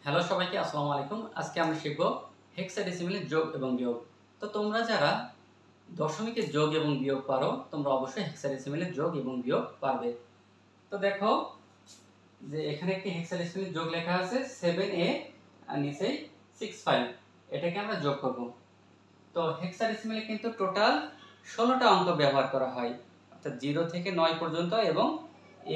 Hello সবাইকে, আসসালামু আলাইকুম। আজকে আমরা শিখব হেক্সাডেসিমেলের যোগ এবং বিয়োগ। তো তোমরা যারা দশমিকের যোগ এবং বিয়োগ পারো, তোমরা অবশ্যই হেক্সাডেসিমেলের যোগ এবং বিয়োগ পারবে। তো দেখো যে এখানে একটি হেক্সাডেসিমেলের যোগ লেখা আছে 7a আর নিচে 65। এটাকে আমরা যোগ করব। তো হেক্সাডেসিমেলে কিন্তু টোটাল 16টা অঙ্ক ব্যবহার করা হয়, অর্থাৎ 0 থেকে 9 পর্যন্ত, এবং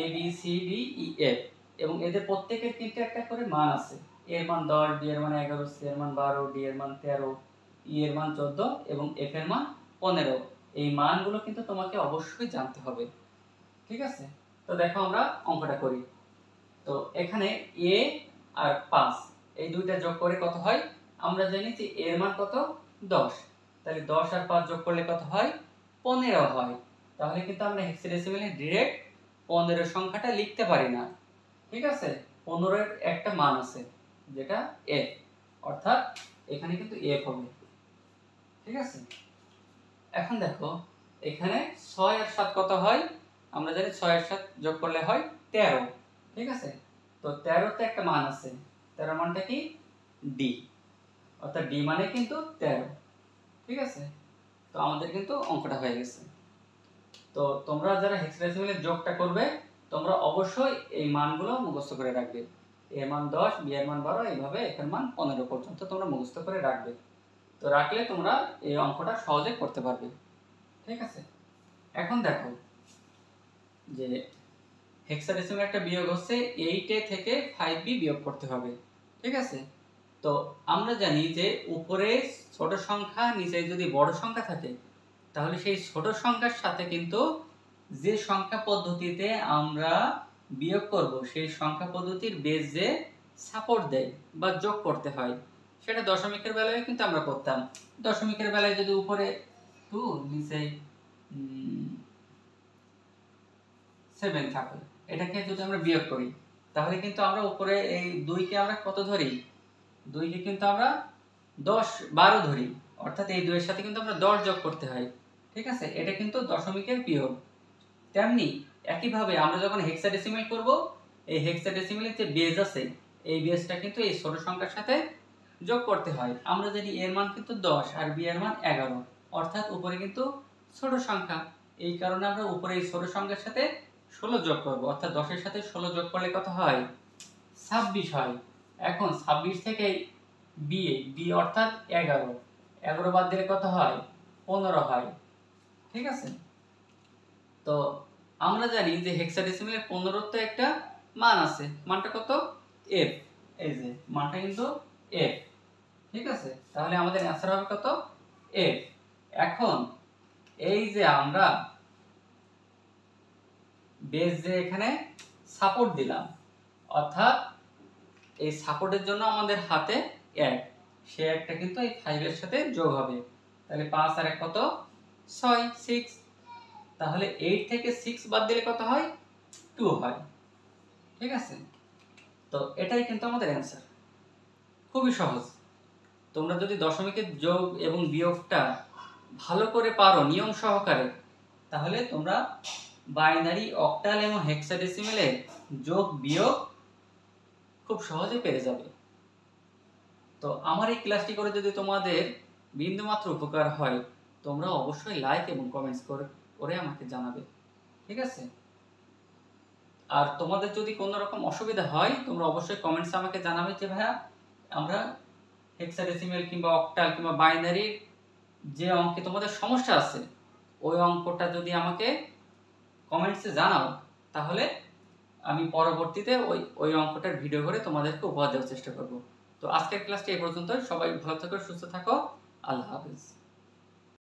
A B C D E F, এবং এদের প্রত্যেকের কিন্তু একটা করে মান আছে। এর মান 10, বি এর মান 11, সি এর মান 12, ডি এর মান 13, ই এর মান 14 এবং এফ এর মান 15। এই মানগুলো কিন্তু তোমাকে অবশ্যই জানতে হবে, ঠিক আছে? তো দেখো আমরা অঙ্কটা করি। তো এখানে এ আর 5 এই দুইটা যোগ করে কত হয়? আমরা জানি যে এর মান কত? 10। তাহলে 10 আর 5 যোগ করলে কত হয়? 15 হয়। তাহলে কিন্তু আমরা হেক্সাডেসিমেলে ডাইরেক্ট 15 সংখ্যাটা লিখতে পারি না, ঠিক আছে? 15 এর একটা মান আছে যেটা f, অর্থাৎ এখানে কিন্তু f হবে, ঠিক আছে? এখন দেখো এখানে 6 আর 7 কত হয়? আমরা জানি 6 আর 7 যোগ করলে হয় 13, ঠিক আছে? তো 13 তে একটা মান আছে, 13 মানটা কি? d, অর্থাৎ d মানে কিন্তু 13, ঠিক আছে? তো আমাদের কিন্তু অঙ্কটা হয়ে গেছে। তো তোমরা যারা হেক্সাডেসিমেলের যোগটা করবে, তোমরা অবশ্যই এই মানগুলো মুখস্থ করে রাখবে। এর মান 10, বি এর মান 12, এইভাবে এর মান 15 পর্যন্ত তোমরা মুখস্থ করে রাখবে। তো রাখলে তোমরা এই অঙ্কটা সহজে করতে পারবে, ঠিক আছে? এখন দেখো যে হেক্সাডেসিমেল একটা বিয়োগ হচ্ছে 8a থেকে 5b বিয়োগ করতে হবে, ঠিক আছে? তো আমরা জানি যে উপরে ছোট সংখ্যা, নিচে যদি বড় সংখ্যা থাকে, তাহলে সেই ছোট সংখ্যার সাথে কিন্তু যে সংখ্যা পদ্ধতিতে আমরা বিয়োগ করব, সেই সংখ্যা পদ্ধতির বেস যে সাপোর্ট দেয় বা যোগ করতে হয়, সেটা দশমিকের বেলায় কিন্তু আমরা করতাম। দশমিকের বেলায় যদি উপরে 2 নিচে 7 থাকে, এটাকে যদি আমরা বিয়োগ করি, তাহলে কিন্তু আমরা উপরে এই 2 কে আমরা কত ধরি? 2 কে কিন্তু আমরা 10, 12 ধরি, অর্থাৎ এই 2 এর সাথে কিন্তু আমরা 10 যোগ করতে হয়, ঠিক আছে? এটা কিন্তু দশমিকের বিয়োগ। তেমনি একইভাবে আমরা যখন হেক্সাডেসিমেল করব, এই হেক্সাডেসিমেলের যে বেস আছে, এই বেসটা কিন্তু এই ছোট সংখ্যার সাথে যোগ করতে হয়। আমরা জানি এর মান কিন্তু 10 আর বি এর মান 11, অর্থাৎ উপরে কিন্তু ছোট সংখ্যা, এই কারণে আমরা উপরে এই ছোট সংখ্যার সাথে 16 যোগ করব, অর্থাৎ 10 এর সাথে 16 যোগ করলে কত হয়? 26 হয়। এখন 26 থেকে বি অর্থাৎ 11 বাদ দিলে কত হয়? 15 হয়, ঠিক আছে? তো আমরা জানি যে হেক্সাডেসিমেলের 15 তে একটা মান আছে, মানটা কত? f, এই যে মানটা কিন্তু f, ঠিক আছে? তাহলে আমাদের অ্যানসার হবে কত? f। এখন এই যে আমরা বেস যে এখানে সাপোর্ট দিলাম, অর্থাৎ এই সাপোর্টের জন্য আমাদের হাতে 1, সে একটা কিন্তু এই 5 এর সাথে যোগ হবে। তাহলে 5 আর 1 কত? 6, 6। তাহলে 8 থেকে 6 বাদ দিলে কত হয়? 2 হয়, ঠিক আছে? তো এটাই কিন্তু আমাদের অ্যানসার। খুবই সহজ। তোমরা যদি দশমিকের যোগ এবং বিয়োগটা ভালো করে পারো নিয়ম সহকারে, তাহলে তোমরা বাইনারি, অক্টাল এবং হেক্সাডেসিমেলের যোগ বিয়োগ খুব সহজে পেরে যাবে। তো আমার এই ক্লাসটি করে যদি তোমাদের বিন্দুমাত্র উপকার হয়, তোমরা অবশ্যই লাইক এবং কমেন্টস করে আমাকে জানাবে, ঠিক আছে? আর তোমাদের যদি কোনো রকম অসুবিধা হয়, তোমরা অবশ্যই কমেন্টসে আমাকে জানাবে যে ভাইয়া, আমরা হেক্সাডেসিমেল কিংবা অক্টাল কিংবা বাইনারির যে অঙ্কে তোমাদের সমস্যা আছে, ওই অঙ্কটা যদি আমাকে কমেন্টসে জানাও, তাহলে আমি পরবর্তীতে ওই অঙ্কটার ভিডিও করে তোমাদেরকে উপহার দেওয়ার চেষ্টা করব। তো আজকের ক্লাসটি এই পর্যন্ত। সবাই ভালো থাকো, সুস্থ থাকো। আল্লাহ হাফেজ।